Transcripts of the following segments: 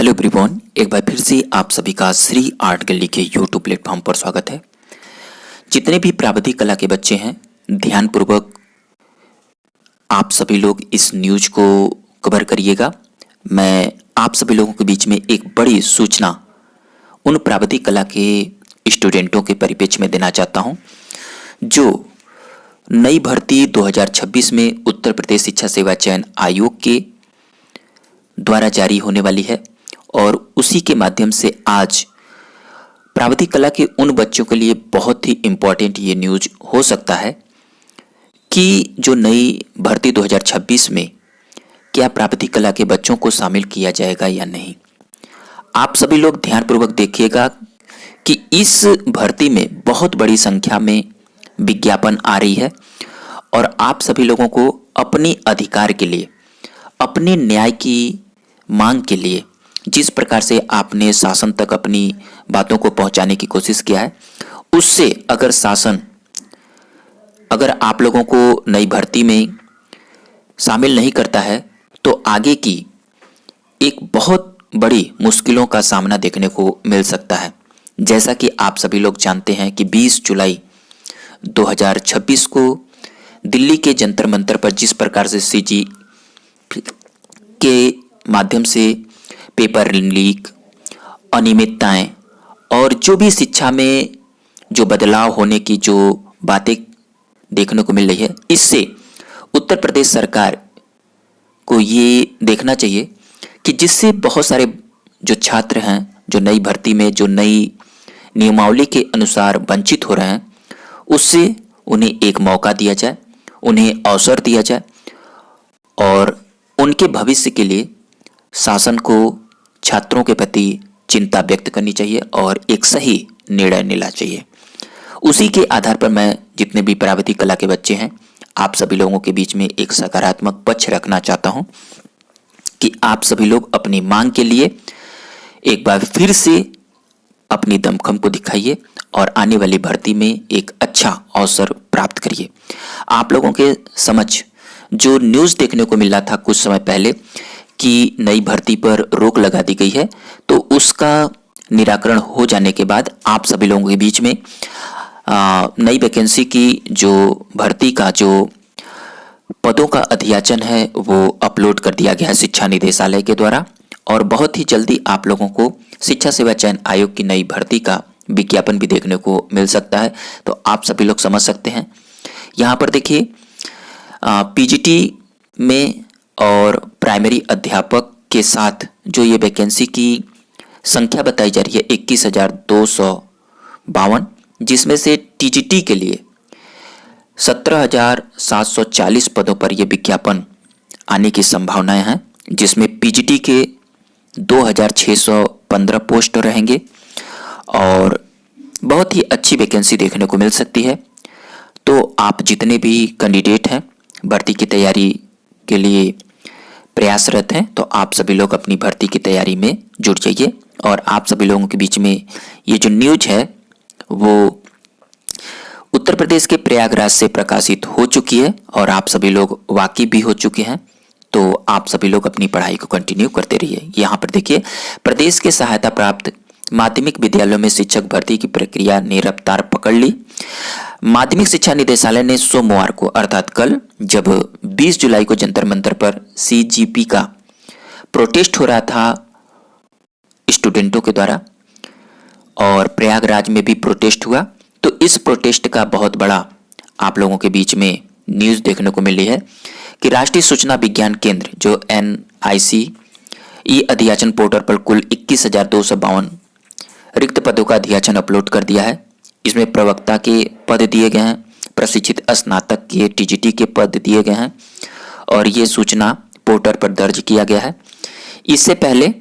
Hello everyone, एक बार फिर से आप सभी का श्री आर्ट गैलरी के यूट्यूब प्लेटफॉर्म पर स्वागत है। जितने भी प्राविधिक कला के बच्चे हैं, ध्यानपूर्वक आप सभी लोग इस न्यूज को कवर करिएगा। मैं आप सभी लोगों के बीच में एक बड़ी सूचना उन प्राविधिक कला के स्टूडेंटों के परिप्रेक्ष्य में देना चाहता हूं, जो नई भर्ती 2026 में उत्तर प्रदेश शिक्षा सेवा चयन आयोग के द्वारा जारी होने वाली है। और उसी के माध्यम से आज प्राविधिक कला के उन बच्चों के लिए बहुत ही इम्पोर्टेंट ये न्यूज हो सकता है कि जो नई भर्ती 2026 में क्या प्राविधिक कला के बच्चों को शामिल किया जाएगा या नहीं। आप सभी लोग ध्यानपूर्वक देखिएगा कि इस भर्ती में बहुत बड़ी संख्या में विज्ञापन आ रही है और आप सभी लोगों को अपने अधिकार के लिए, अपने न्याय की मांग के लिए जिस प्रकार से आपने शासन तक अपनी बातों को पहुंचाने की कोशिश किया है, उससे अगर शासन अगर आप लोगों को नई भर्ती में शामिल नहीं करता है तो आगे की एक बहुत बड़ी मुश्किलों का सामना देखने को मिल सकता है। जैसा कि आप सभी लोग जानते हैं कि 20 जुलाई 2026 को दिल्ली के जंतर मंतर पर जिस प्रकार से सीजी के माध्यम से पेपर लीक, अनियमितताएं और जो भी शिक्षा में जो बदलाव होने की जो बातें देखने को मिल रही है, इससे उत्तर प्रदेश सरकार को ये देखना चाहिए कि जिससे बहुत सारे जो छात्र हैं, जो नई भर्ती में जो नई नियमावली के अनुसार वंचित हो रहे हैं, उससे उन्हें एक मौका दिया जाए, उन्हें अवसर दिया जाए और उनके भविष्य के लिए शासन को छात्रों के प्रति चिंता व्यक्त करनी चाहिए और एक सही निर्णय लेना चाहिए। उसी के आधार पर मैं जितने भी प्राविधिक कला के बच्चे हैं, आप सभी लोगों के बीच में एक सकारात्मक पक्ष रखना चाहता हूं कि आप सभी लोग अपनी मांग के लिए एक बार फिर से अपनी दमखम को दिखाइए और आने वाली भर्ती में एक अच्छा अवसर प्राप्त करिए। आप लोगों के समझ जो न्यूज़ देखने को मिला था कुछ समय पहले कि नई भर्ती पर रोक लगा दी गई है, तो उसका निराकरण हो जाने के बाद आप सभी लोगों के बीच में नई वैकेंसी की जो भर्ती का जो पदों का अध्याचन है वो अपलोड कर दिया गया है शिक्षा निदेशालय के द्वारा और बहुत ही जल्दी आप लोगों को शिक्षा सेवा चयन आयोग की नई भर्ती का विज्ञापन भी देखने को मिल सकता है। तो आप सभी लोग समझ सकते हैं। यहाँ पर देखिए, पीजीटी में और प्राइमरी अध्यापक के साथ जो ये वैकेंसी की संख्या बताई जा रही है 21,252, जिसमें से टीजीटी के लिए 17,740 पदों पर यह विज्ञापन आने की संभावनाएं हैं, जिसमें पीजीटी के 2,615 पोस्ट रहेंगे और बहुत ही अच्छी वैकेंसी देखने को मिल सकती है। तो आप जितने भी कैंडिडेट हैं, भर्ती की तैयारी के लिए प्रयासरत हैं, तो आप सभी लोग अपनी भर्ती की तैयारी में जुट जाइए। और आप सभी लोगों के बीच में ये जो न्यूज है वो उत्तर प्रदेश के प्रयागराज से प्रकाशित हो चुकी है और आप सभी लोग वाकिफ भी हो चुके हैं। तो आप सभी लोग अपनी पढ़ाई को कंटिन्यू करते रहिए। यहाँ पर देखिए, प्रदेश के सहायता प्राप्त माध्यमिक विद्यालयों में शिक्षक भर्ती की प्रक्रिया ने रफ्तार पकड़ ली। माध्यमिक शिक्षा निदेशालय ने सोमवार को अर्थात कल, जब 20 जुलाई को जंतर मंतर पर सीजीपी का प्रोटेस्ट हो रहा था स्टूडेंटों के द्वारा और प्रयागराज में भी प्रोटेस्ट हुआ, तो इस प्रोटेस्ट का बहुत बड़ा आप लोगों के बीच में न्यूज देखने को मिली है कि राष्ट्रीय सूचना विज्ञान केंद्र जो NIC ई अध्याचन पोर्टल पर कुल 21,252 रिक्त पदों का अध्याचन अपलोड कर दिया है। इसमें प्रवक्ता के पद दिए गए हैं, प्रशिक्षित स्नातक के टीजीटी के पद दिए गए हैं और ये सूचना पोर्टल पर दर्ज किया गया है। इससे पहले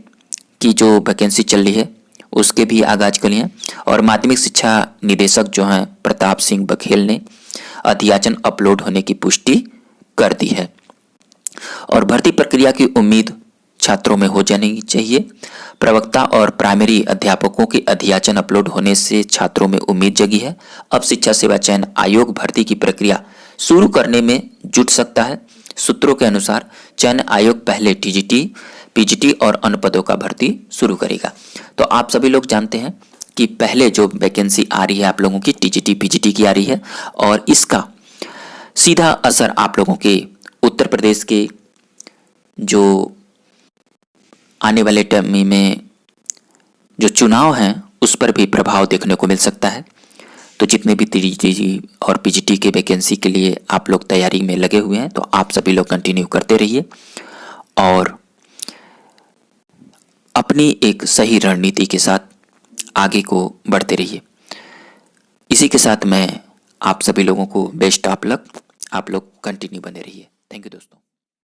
की जो वैकेंसी चल रही है उसके भी आगाज कर लिए और माध्यमिक शिक्षा निदेशक जो हैं प्रताप सिंह बघेल ने अध्याचन अपलोड होने की पुष्टि कर दी है और भर्ती प्रक्रिया की उम्मीद छात्रों में हो जानी चाहिए। प्रवक्ता और प्राइमरी अध्यापकों के अध्याचन अपलोड होने से छात्रों में उम्मीद जगी है। अब शिक्षा सेवा चयन आयोग भर्ती की प्रक्रिया शुरू करने में जुट सकता है। सूत्रों के अनुसार चयन आयोग पहले टीजीटी पीजीटी और अन्य पदों का भर्ती शुरू करेगा। तो आप सभी लोग जानते हैं कि पहले जो वैकेंसी आ रही है आप लोगों की टीजीटी पीजीटी की आ रही है, और इसका सीधा असर आप लोगों के उत्तर प्रदेश के जो आने वाले टाइम में जो चुनाव हैं उस पर भी प्रभाव देखने को मिल सकता है। तो जितने भी टीजीटी और पीजीटी के वैकेंसी के लिए आप लोग तैयारी में लगे हुए हैं, तो आप सभी लोग कंटिन्यू करते रहिए और अपनी एक सही रणनीति के साथ आगे को बढ़ते रहिए। इसी के साथ मैं आप सभी लोगों को बेस्ट ऑफ लक। आप लोग कंटिन्यू बने रहिए। थैंक यू दोस्तों।